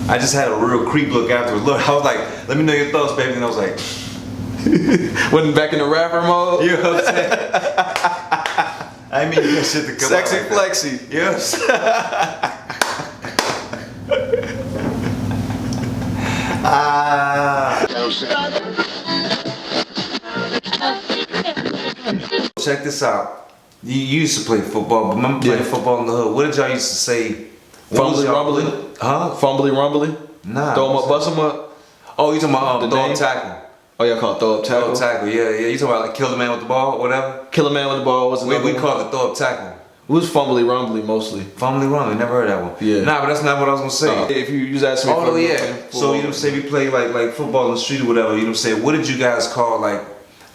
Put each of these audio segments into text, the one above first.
I just had a real creep look afterwards. Look, I was like, let me know your thoughts, baby. And I was like, wasn't back in the rapper mode. you know what I'm saying? I didn't mean that shit to come Sexy out like flexy. that. Yes. Check this out. You used to play football, but remember playing football in the hood. What did y'all used to say? Fumbly rumbly? Huh? Fumbly rumbly? Nah. Throw 'em up, bust 'em up? Oh, you talking about The throw name? up tackle. Oh, y'all call it throw up tackle? Throw up tackle, yeah. You talking about like kill the man with the ball or whatever? Kill a man with the ball was another We one. call it throw up tackle. It was fumbly rumbly mostly. Fumbly rumbly, never heard that one. Yeah. Nah, but that's not what I was gonna say. If you was asking me Oh for yeah. football. So you know, say we play like football in the street or whatever. You know, what I'm saying, what did you guys call like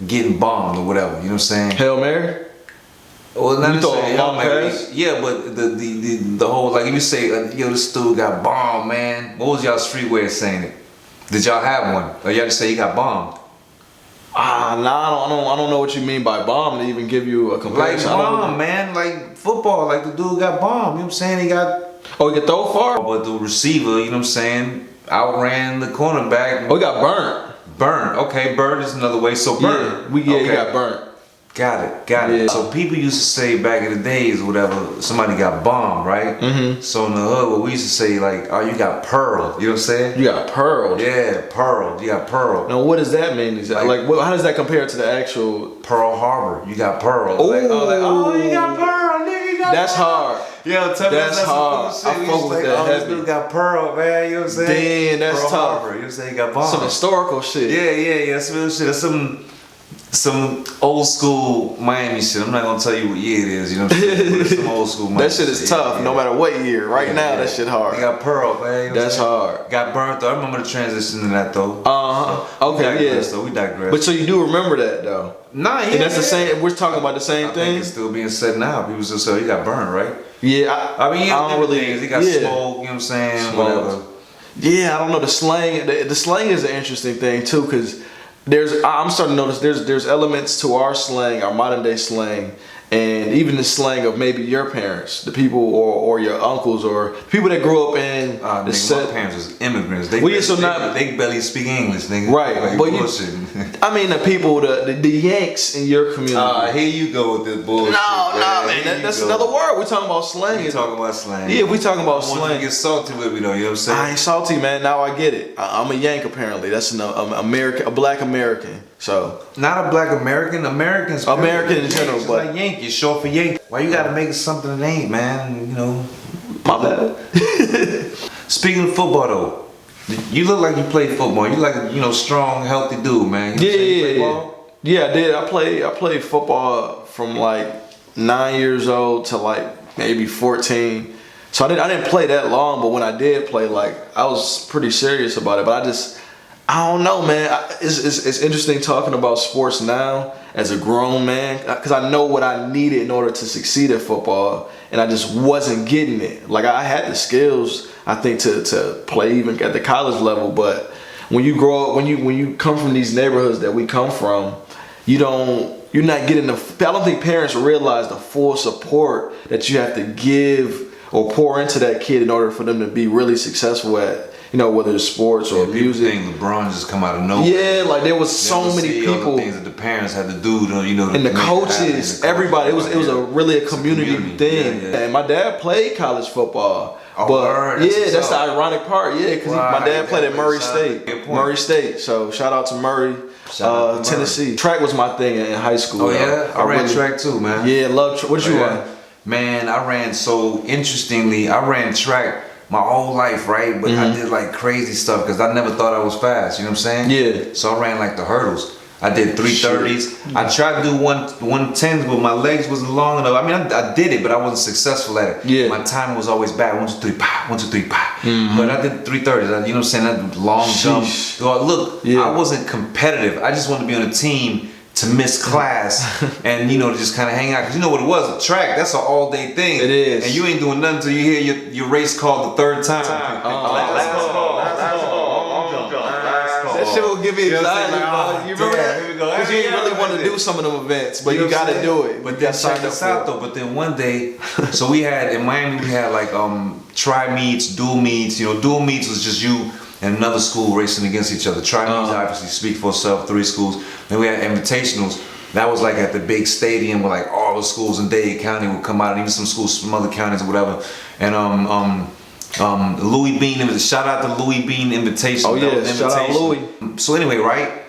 getting bombed or whatever? You know what I'm saying? Hail Mary? Well, not You throw a necessarily long Hail Mary. pass? Yeah, but the whole like if you say yo this dude got bombed, man. What was y'all street way of saying it? Did y'all have one, or y'all just say he got bombed? Nah, I don't know what you mean by bomb to even give you a Like comparison. bomb, man. Like football, like the dude got bombed. You know what I'm saying? He got. Oh, he could throw far? But the receiver, you know what I'm saying, outran the cornerback. Oh, he got burnt. Burn. Okay, burn is another way. So burn. Yeah, okay. he got burnt. Got it. Yeah. So people used to say back in the days, whatever, somebody got bombed, right? Mm-hmm. So in the hood, what we used to say, like, oh, you got pearled. You know what I'm saying? You got pearled. Yeah, pearled. You got pearled. Now, what does that mean exactly? Like, how does that compare to the actual? Pearl Harbor. You got pearled. Ooh. Like, oh, you got pearled, nigga. You got That's pearled. hard. Yo, tell me That's some hard. cool shit. I We fuck used to with like, that oh, this heavy. dude got pearled, man. You know what I'm saying? Damn, that's Pearl tough. Harbor. You know what I'm saying? He got bombed. Some historical shit. Yeah. Some real shit. That's some old school Miami shit. I'm not gonna tell you what year it is. You know what I'm saying? But it's some old school Miami That shit is tough, no matter what year. Right now, that shit hard. They got pearl, man. You know what That's I'm saying? hard. Got burnt though. I remember the transition to that though. Okay, yeah. So we digress. But so you do remember that though? Nah, yeah. And that's the same. We're talking about the same I thing. think it's still being said now. People just say he got burned, right? Yeah, I mean, I don't really. things. He got smoke. You know what I'm saying? Smoke. Whatever. Yeah, I don't know the slang. The slang is an interesting thing too, because I'm starting to notice there's elements to our slang, our modern day slang, and even the slang of maybe your parents, the people or your uncles or people that grew up in the My parents was immigrants. They barely speak English, nigga. Right, like, but bullshit. I mean the people, the Yanks in your community. Here you go with this bullshit. No, man, that's another word. We're talking about slang. We talking about slang. Yeah, we talking about I want you slang. to get salty with me though. You know what I'm saying? I ain't salty, man. Now I get it. I'm a Yank apparently. That's an American, a black American. So not a black American. Americans. American in general, Yankees, but like Yankee, short for Yankee. Why you gotta make it something that ain't, man? You know. My bad. Speaking of football though, you look like you play football. You like strong, healthy dude, man. You play ball? Yeah, I did. I played football from like 9 years old to like maybe 14. So I didn't play that long, but when I did play, like I was pretty serious about it. But I don't know, man. It's interesting talking about sports now as a grown man, because I know what I needed in order to succeed at football, and I just wasn't getting it. Like I had the skills, I think, to play even at the college level, but when you grow up, when you come from these neighborhoods that we come from, you're not getting I don't think parents realize the full support that you have to give or pour into that kid in order for them to be really successful at, whether it's sports or music. People think LeBron just come out of nowhere. Yeah, like there was so many people. All the things that the parents had to do to, and the coaches, everybody. It was really a community thing. Yeah. And my dad played college football. But that's the ironic part. Yeah, because my dad played at Murray State. Murray State. So shout out to Murray, Tennessee. Track was my thing in high school. Oh yeah, I ran track too, man. Yeah, love. What did you run? Man, I ran I ran track my whole life, right? But I did like crazy stuff because I never thought I was fast. You know what I'm saying? Yeah. So I ran like the hurdles. I did 330s. I tried to do 110s, but my legs wasn't long enough. I mean, I did it, but I wasn't successful at it. Yeah. My time was always bad. 1, 2, 3, pa. 1, 2, 3, pa. But I did 330s. You know what I'm saying? That long jump. Look, I wasn't competitive. I just wanted to be on a team to miss class and to just kind of hang out, because you know what it was, a track, that's an all-day thing. It is. And you ain't doing nothing until you hear your race called the third time. That shit will give me anxiety. You remember that? Here we go. because you didn't really want to do some of them events, but you got to do it. But then check this out though. But then one day, so we had in Miami, we had like tri meets, dual meets. You know, dual meets was just you and another school racing against each other. Tri meets obviously speak for itself. 3 schools. Then we had invitationals. That was like at the big stadium where like all the schools in Dade County would come out, and even some schools from other counties or whatever. And Louis Bean, shout out to Louis Bean Invitation. Oh yeah, shout out Louis. So anyway, right?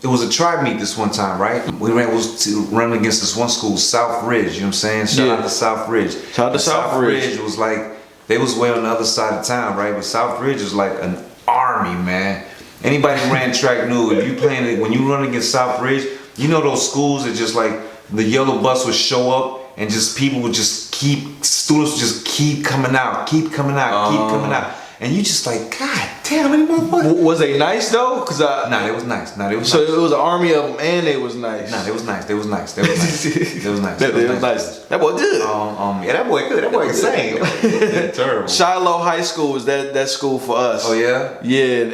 It was a tri meet this one time, right? We was running against this one school, South Ridge. You know what I'm saying? Shout out to South Ridge. Shout out to South Ridge. Was like they was way on the other side of town, right? But South Ridge was like an army, man. Anybody who ran track knew if you playing it when you run against South Ridge, you know those schools that just like the yellow bus would show up. And just people would just students would just keep coming out, keep coming out. And you just like, God damn, how many motherfuckers? Was they nice though? Nah, they was nice. So it was an army of them and they was nice. Nah, they was nice. They was nice. They was nice. That boy good. Yeah, that boy good. That boy can sing. Terrible. Shiloh High School was that school for us. Oh yeah? Yeah,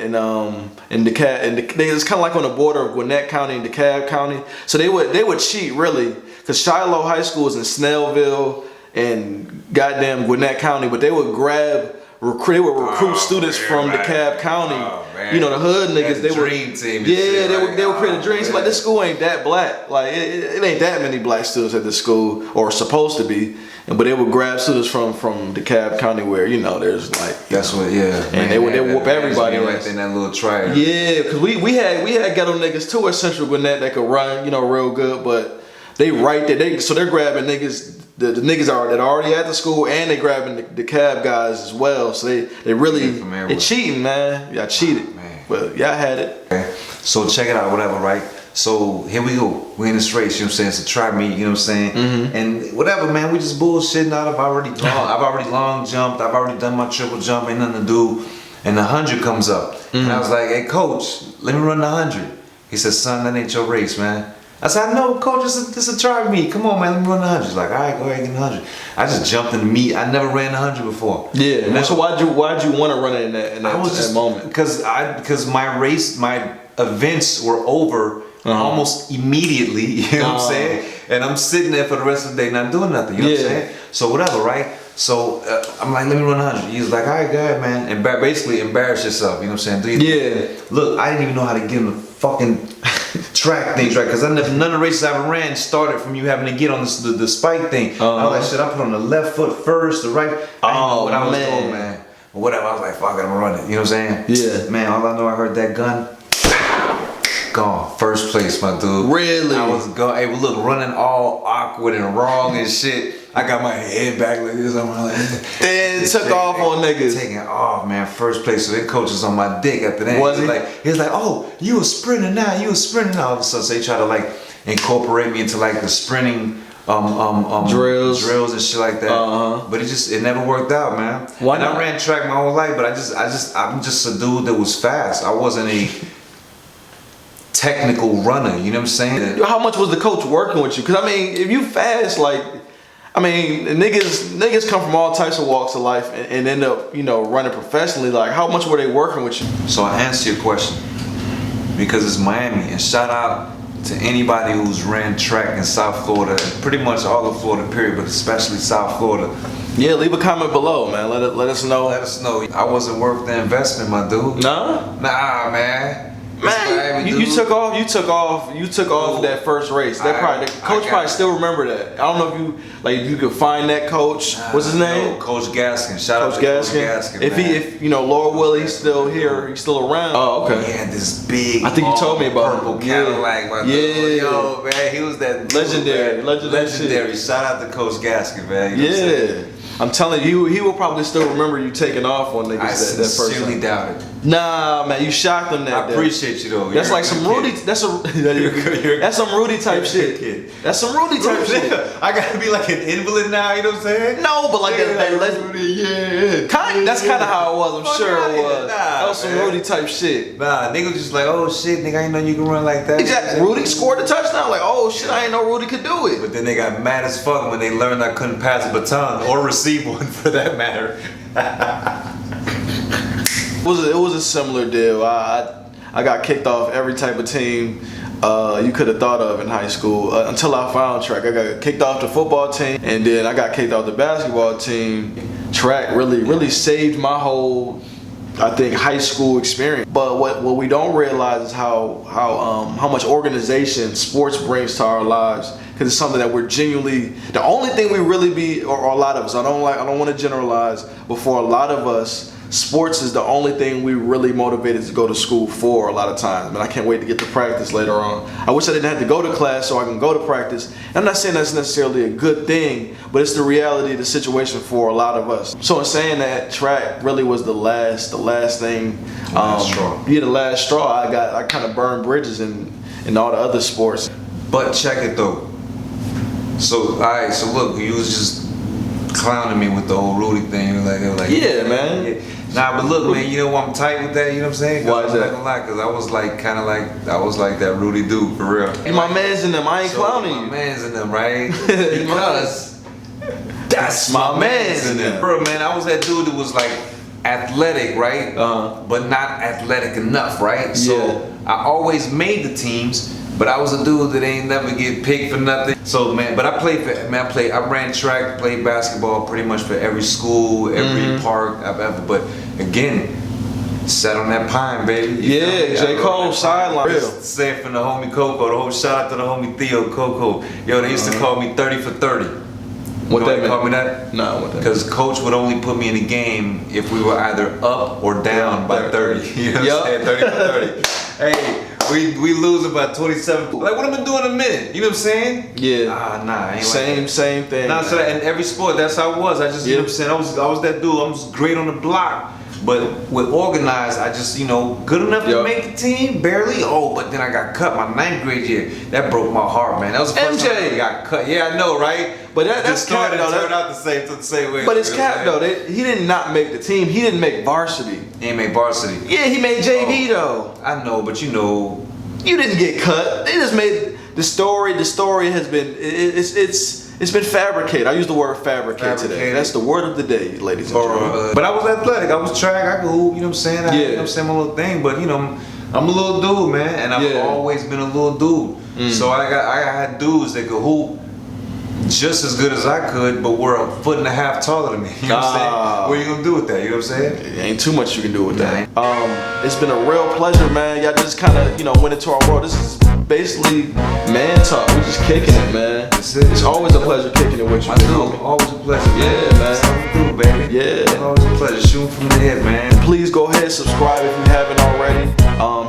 and DeKalb, it's kind of like on the border of Gwinnett County and DeKalb County. So they would cheat really, because Shiloh High School is in Snellville and goddamn Gwinnett County, but they would recruit students from DeKalb County. You know, the hood niggas. They were dream team. Yeah, they would create a dream team. Like this school ain't that black. Like it ain't that many black students at this school, or supposed to be. But they would grab students from DeKalb County where there's like and they would whoop everybody right in that little triangle. Yeah, because we had ghetto niggas too at Central Gwinnett that could run real good, but they right there. So they're grabbing niggas. The niggas that are already at the school, and they grabbing the cab guys as well. So they really they cheating, man. Y'all cheated, man. But y'all had it. Okay. So check it out, whatever, right? So here we go. We in this race, you know what I'm saying? It's a try meet, you know what I'm saying? Mm-hmm. And whatever, man. We just bullshitting out. I've already long jumped. I've already done my triple jump. Ain't nothing to do. And the 100 comes up, and I was like, "Hey, coach, let me run the 100." He said, "Son, that ain't your race, man." I said, "No, coach, this a try meet. Come on, man, let me run the 100. He's like, "All right, go ahead, get the 100. I just jumped in the meet. I never ran the 100 before. Yeah. So why'd you want to run it in that moment? Because my events were over almost immediately. You know what I'm saying? And I'm sitting there for the rest of the day not doing nothing. You know what I'm saying? So whatever, right? So I'm like, let me run 100. He's like, all right, go ahead, man. And basically embarrass yourself. You know what I'm saying? Look, I didn't even know how to get in the fucking track things right, because none of the races I ever ran started from you having to get on the spike thing. I was like, shit, I put on the left foot first, the right. I didn't know what I was doing, man. But whatever, I was like, fuck it, I'm running. You know what I'm saying? Yeah. Man, all I know, I heard that gun. Gone. First place, my dude. Really? I was going. Hey, well, look, running all awkward and wrong and shit. I got my head back like this. I'm like, and took off on niggas. Taking off, man. First place. So their coach was on my dick after that. He was like, oh, you a sprinter now. You a sprinter now. All of a sudden, so they try to like incorporate me into like the sprinting drills and shit like that. But it never worked out, man. Why not? I ran track my whole life, but I'm just a dude that was fast. I wasn't a technical runner, you know what I'm saying? How much was the coach working with you? Because I mean, if you fast, like, I mean, niggas come from all types of walks of life and end up, running professionally. Like, how much were they working with you? So I answer your question because it's Miami, and shout out to anybody who's ran track in South Florida, pretty much all of Florida, period, but especially South Florida. Yeah, leave a comment below, man. Let us know. Let us know. I wasn't worth the investment, my dude. Nah, man. Man, you took off that first race. The coach probably still remember that. I don't know if you could find that coach. What's his name? No, Coach Gaskin. Shout out to Coach Gaskin. If Laura Willie's still here, he's still around. Oh, okay. He had this big. I think you told me about purple Cadillac. Yo, man, he was that legendary. Shout out to Coach Gaskin, man. You know I'm telling you, he will probably still remember you taking off on niggas I that first sincerely doubt it. Nah, man, you shocked him that day. I appreciate you though. That's like some Rudy. That's some Rudy type shit. That's some Rudy type shit. I gotta be like an invalid now. You know what I'm saying? No, but like that's kind of how it was. I'm sure it was. That was some Rudy type shit. Nah, nigga just like, oh shit, nigga, I ain't know you can run like that. Exactly. Rudy scored a touchdown. Like, oh shit, I ain't know Rudy could do it. But then they got mad as fuck when they learned I couldn't pass a baton or receive one for that matter. It was a similar deal. I got kicked off every type of team. you could have thought of in high school until I found track. I got kicked off the football team, and then I got kicked off the basketball team. Track really saved my whole, I think, high school experience. But what we don't realize is how much organization sports brings to our lives, because it's something that we're genuinely, the only thing we really be, or a lot of us, I don't want to generalize, but for a lot of us, sports is the only thing we really motivated to go to school for a lot of times. And I can't wait to get to practice later on. I wish I didn't have to go to class so I can go to practice. I'm not saying that's necessarily a good thing, but it's the reality of the situation for a lot of us. So in saying that, track really was the last thing. Straw. Yeah, the last straw. I kind of burned bridges in all the other sports. But check it though. So alright, so look, you was just clowning me with the whole Rudy thing. You were like, yeah, man. Yeah. Nah, but look, man, you know why I'm tight with that? You know what I'm saying? Why is that? I'm not gonna lie, because I was like, I was like that Rudy dude, for real. And my man's in them. I ain't clowning my you. man's in them, right? Because that's my man's in them. Bro, man, I was that dude that was like athletic, right? But not athletic enough, right? So I always made the teams, but I was a dude that ain't never get picked for nothing. So man, but I ran track, played basketball pretty much for every school, every park I've ever. But again, sat on that pine, baby. J. Cole sideline. Say it from the homie Coco. The whole shout out to the homie Theo Coco. Yo, they used to call me 30 for 30. What that mean? Call me that? No, what that? Because coach would only put me in the game if we were either up or down by 30. You know what I'm saying? 30 for 30. Hey. We losing by 27. Like, what am I doing in a minute? You know what I'm saying? Yeah. Nah, ain't same thing. Nah, so that, in every sport, that's how I was. I just, you know what I'm saying? I was that dude. I was great on the block. But with organized, I just, good enough to make the team, barely. Oh, but then I got cut my 9th grade year. That broke my heart, man. That was the first time I got cut. Yeah, I know, right? But that's cap, though. Turned out the same way. But it's cap, though. He did not make the team. He didn't make varsity. He didn't make varsity. Yeah, he made JV, though. I know, but you know. You didn't get cut. They just made the story. The story has been it's been fabricated. I use the word fabricated today. That's the word of the day, ladies and gentlemen. But I was athletic. I was track. I could hoop. You know what I'm saying? You know what I'm saying, my little thing. But I'm a little dude, man, and I've always been a little dude. So I had dudes that could hoop just as good as I could, but were a foot and a half taller than me. You know what I'm saying? What are you gonna do with that? You know what I'm saying? Ain't too much you can do with that. It's been a real pleasure, man. Y'all just kind of, went into our world. This is basically man talk. We're just kicking it, man. It's always a pleasure kicking it with you. Always a pleasure. Yeah, man. Something to do, baby. Yeah. Always a pleasure. Shooting from the hip, man. Please go ahead, subscribe if you haven't already.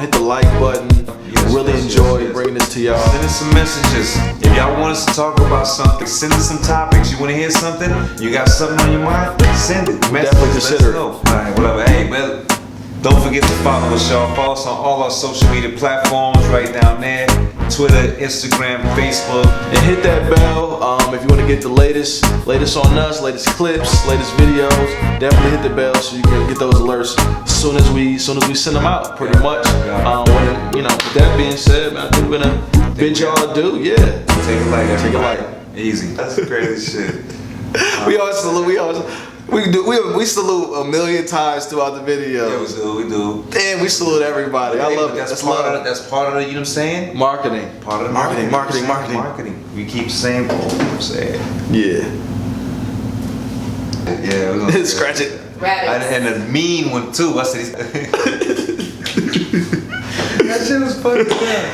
Hit the like button. Really enjoy bringing this to y'all. Send us some messages. If y'all want us to talk about something, send us some topics. You want to hear something? You got something on your mind? Send it. Definitely consider it. Alright, whatever. Hey, man. Don't forget to follow us, y'all. Follow us on all our social media platforms right down there. Twitter, Instagram, Facebook. And hit that bell if you want to get the latest on us, latest clips, latest videos. Definitely hit the bell so you can get those alerts as soon as we send them out, pretty much. With that being said, man, I think we're gonna bid y'all adieu. Yeah. Take a light, everybody. Take a light. Easy. That's the crazy shit. We salute a million times throughout the video. Yeah, we do. Damn, we salute everybody. I love it. That's part of the, you know what I'm saying? Marketing. Part of the marketing. We keep saying, you know what I'm saying? Yeah. Yeah, we're gonna scratch it. And a mean one too. I said, that shit was funny.